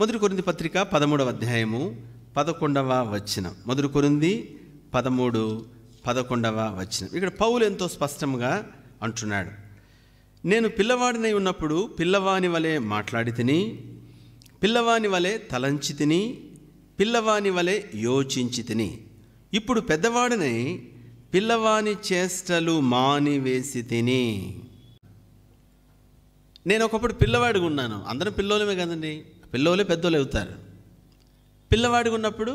మొదటి కొరింథీ పత్రిక 13వ అధ్యాయము 11వ వచనం. మొదటి కొరింథీ 13:11 వచనం. ఇక్కడ పౌలు ఎంతో స్పష్టంగా అంటున్నాడు, నేను పిల్లవాడినై ఉన్నప్పుడు పిల్లవాని వలె మాట్లాడి తిని, పిల్లవాని వలె తలంచి తిని, పిల్లవాని వలె యోచించి తిని. ఇప్పుడు పెద్దవాడినై పిల్లవాని చేష్టలు మానివేసి తిని. నేను ఒకప్పుడు పిల్లవాడిగా ఉన్నాను. అందరం పిల్లోలమే కదండి, పిల్లోలే పెద్దోళ్ళు అవుతారు. పిల్లవాడిగా ఉన్నప్పుడు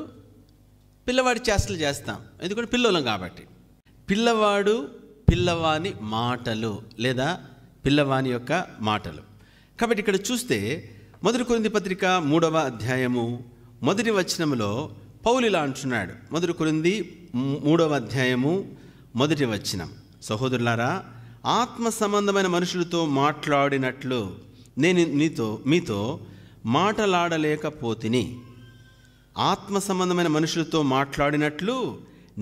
పిల్లవాడి చేష్టలు చేస్తాం, ఎందుకంటే పిల్లోలం కాబట్టి. పిల్లవాడు పిల్లవాని మాటలు లేదా పిల్లవాని యొక్క మాటలు. కాబట్టి ఇక్కడ చూస్తే మొదటి కొరింథీ పత్రిక 3వ అధ్యాయము 1వ వచనంలో పౌలు ఇలా అంటున్నాడు. మొదటి కొరింథీ 3వ అధ్యాయము 1వ వచనం. సహోదరులారా, ఆత్మ సంబంధమైన మనుషులతో మాట్లాడినట్లు నేను మీతో మాటలాడలేకపోతిని. ఆత్మ సంబంధమైన మనుషులతో మాట్లాడినట్లు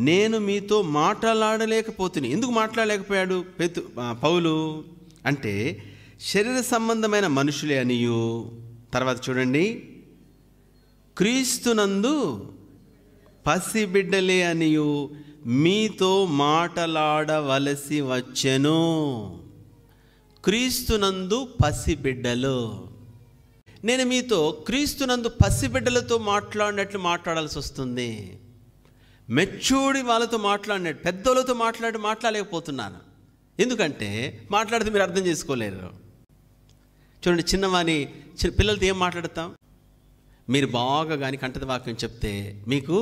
నేను మీతో మాట్లాడలేకపోతిని. ఎందుకు మాట్లాడలేకపోయాడు పౌలు అంటే, శరీర సంబంధమైన మనుషులే అనియు, తర్వాత చూడండి, క్రీస్తునందు పసిబిడ్డలే అనియు మీతో మాటలాడవలసి వచ్చెను. క్రీస్తునందు పసిబిడ్డలు. నేను మీతో క్రీస్తునందు పసిబిడ్డలతో మాట్లాడినట్లు మాట్లాడాల్సి వస్తుంది. మెచ్యూర్డ్ వాళ్ళతో మాట్లాడినట్టు, పెద్దోళ్ళతో మాట్లాడలేకపోతున్నాను. ఎందుకంటే మాట్లాడితే మీరు అర్థం చేసుకోలేరు. చూడండి, పిల్లలతో ఏం మాట్లాడతాం? మీరు బాగా కానీ కంఠత వాక్యం చెప్తే మీకు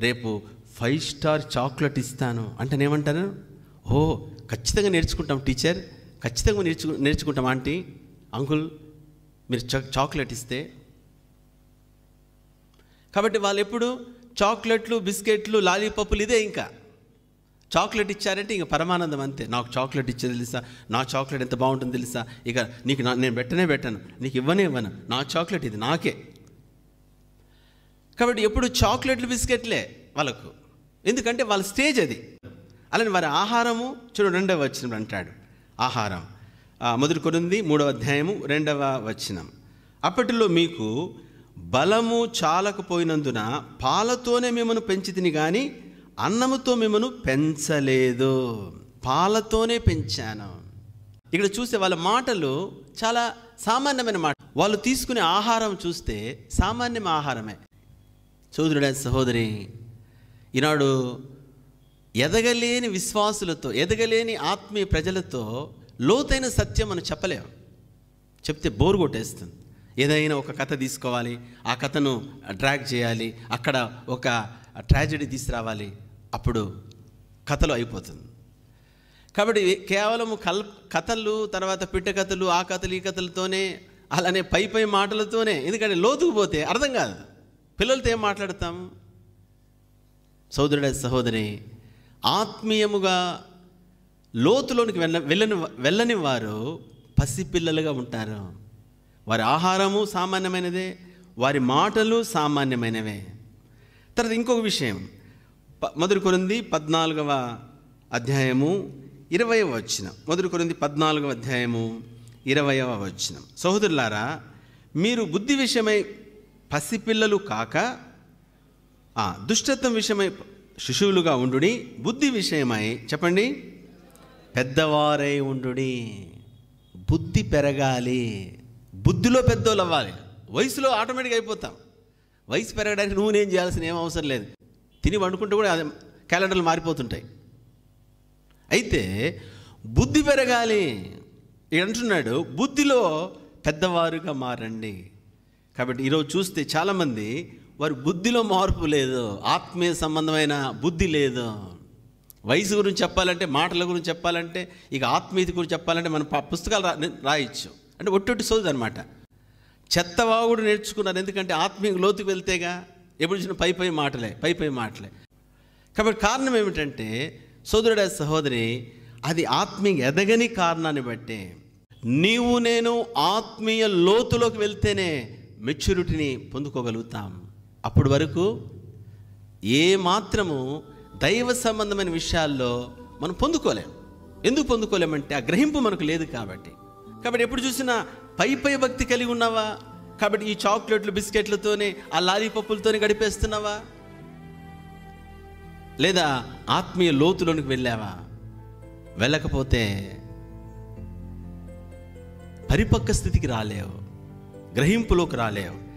రేపు 5 స్టార్ చాక్లెట్ ఇస్తాను అంటే నేనేమంటాను? ఓ, ఖచ్చితంగా నేర్చుకుంటాం టీచర్, ఖచ్చితంగా నేర్చుకుంటాం ఆంటీ, అంకుల్, మీరు చాక్లెట్ ఇస్తే. కాబట్టి వాళ్ళు ఎప్పుడు చాక్లెట్లు, బిస్కెట్లు, లాలీపప్పులు, ఇదే. ఇంకా చాక్లెట్ ఇచ్చారంటే ఇంకా పరమానందం అంతే. నాకు చాక్లెట్ ఇచ్చేది తెలుసా, నా చాక్లెట్ ఎంత బాగుంటుందో తెలుసా, ఇక నీకు నేను పెట్టను, నీకు ఇవ్వను, నా చాక్లెట్ ఇది నాకే. కాబట్టి ఎప్పుడు చాక్లెట్లు, బిస్కెట్లే వాళ్ళకు, ఎందుకంటే వాళ్ళ స్టేజ్ అది. అలానే వారి ఆహారము చూడండి, 2వ వచనం అంటాడు ఆహారం. మొదటి కొరింథీ 3వ అధ్యాయము 2వ వచనం. అప్పటిలో మీకు బలము చాలకపోయినందున పాలతోనే మిమ్మను పెంచితిని కానీ అన్నముతో మిమ్మను పెంచలేదు. పాలతోనే పెంచాను. ఇక్కడ చూస్తే వాళ్ళ మాటలు చాలా సామాన్యమైన మాట. వాళ్ళు తీసుకునే ఆహారం చూస్తే సామాన్యం ఆహారమే. సోదరుడా, సహోదరి, ఈనాడు ఎదగలేని విశ్వాసులతో, ఎదగలేని ఆత్మీయ ప్రజలతో లోతైన సత్యం మనం చెప్పలేము. చెప్తే బోరు కొట్టేస్తుంది. ఏదైనా ఒక కథ తీసుకోవాలి, ఆ కథను డ్రాగ్ చేయాలి, అక్కడ ఒక ట్రాజెడీ తీసుకురావాలి, అప్పుడు కథలు అయిపోతుంది. కాబట్టి కేవలం కథలు, తర్వాత పిట్ట కథలు, ఆ కథలు, ఈ కథలతోనే, అలానే పై మాటలతోనే, ఎందుకంటే లోతుకు పోతే అర్థం కాదు. పిల్లలతో ఏం మాట్లాడతాం? సోదరుడ, సహోదరి, ఆత్మీయముగా లోతులోనికి వెళ్ళని వారు పసిపిల్లలుగా ఉంటారు. వారి ఆహారము సామాన్యమైనదే, వారి మాటలు సామాన్యమైనవే. తర్వాత ఇంకొక విషయం, మొదటి కొరింథీ 14వ అధ్యాయము 20వ వచనం. మొదటి కొరింథీ 14వ అధ్యాయము 20వ వచనం. సహోదరులారా, మీరు బుద్ధి విషయమై పసిపిల్లలు కాక దుష్టత్వం విషయమై శిశువులుగా ఉండుడి, బుద్ధి విషయమై చెప్పండి పెద్దవారై ఉండుడి. బుద్ధి పెరగాలి, బుద్ధిలో పెద్దోళ్ళు అవ్వాలి. వయసులో ఆటోమేటిక్గా అయిపోతాం. వయసు పెరగడానికి నువ్వు నేను చేయాల్సిన ఏం అవసరం లేదు. తిని వండుకుంటూ కూడా క్యాలెండర్లు మారిపోతుంటాయి. అయితే బుద్ధి పెరగాలి. ఇక్కడ అంటున్నాడు, బుద్ధిలో పెద్దవారుగా మారండి. కాబట్టి ఈరోజు చూస్తే చాలామంది వారి బుద్ధిలో మార్పు లేదు, ఆత్మీయ సంబంధమైన బుద్ధి లేదు. వయసు గురించి చెప్పాలంటే, మాటల గురించి చెప్పాలంటే, ఇక ఆత్మీయత గురించి చెప్పాలంటే మనం పుస్తకాలు రాయొచ్చు. అంటే ఒట్టొట్టి సోదు అనమాట. చెత్తవాగుడు నేర్చుకున్నారు. ఎందుకంటే ఆత్మీయ లోతుకు వెళ్తేగా ఎప్పుడు చూసిన పై మాటలే. కాబట్టి కారణం ఏమిటంటే, సోదరుడ, సహోదరి, అది ఆత్మీయ ఎదగని కారణాన్ని బట్టే. నీవు నేను ఆత్మీయ లోతులోకి వెళ్తేనే మెచ్యూరిటీని పొందుకోగలుగుతాం. అప్పటి వరకు ఏ మాత్రము దైవ సంబంధమైన విషయాల్లో మనం పొందుకోలేం. ఎందుకు పొందుకోలేమంటే ఆ గ్రహింపు మనకు లేదు కాబట్టి. ఎప్పుడు చూసినా పై భక్తి కలిగి ఉన్నావా, కాబట్టి ఈ చాక్లెట్లు బిస్కెట్లతోనే, ఆ లాలీపప్పులతోనే గడిపేస్తున్నావా? లేదా ఆత్మీయ లోతులోనికి వెళ్ళావా? వెళ్ళకపోతే పరిపక్వ స్థితికి రాలేవు, గ్రహింపులోకి రాలేవు.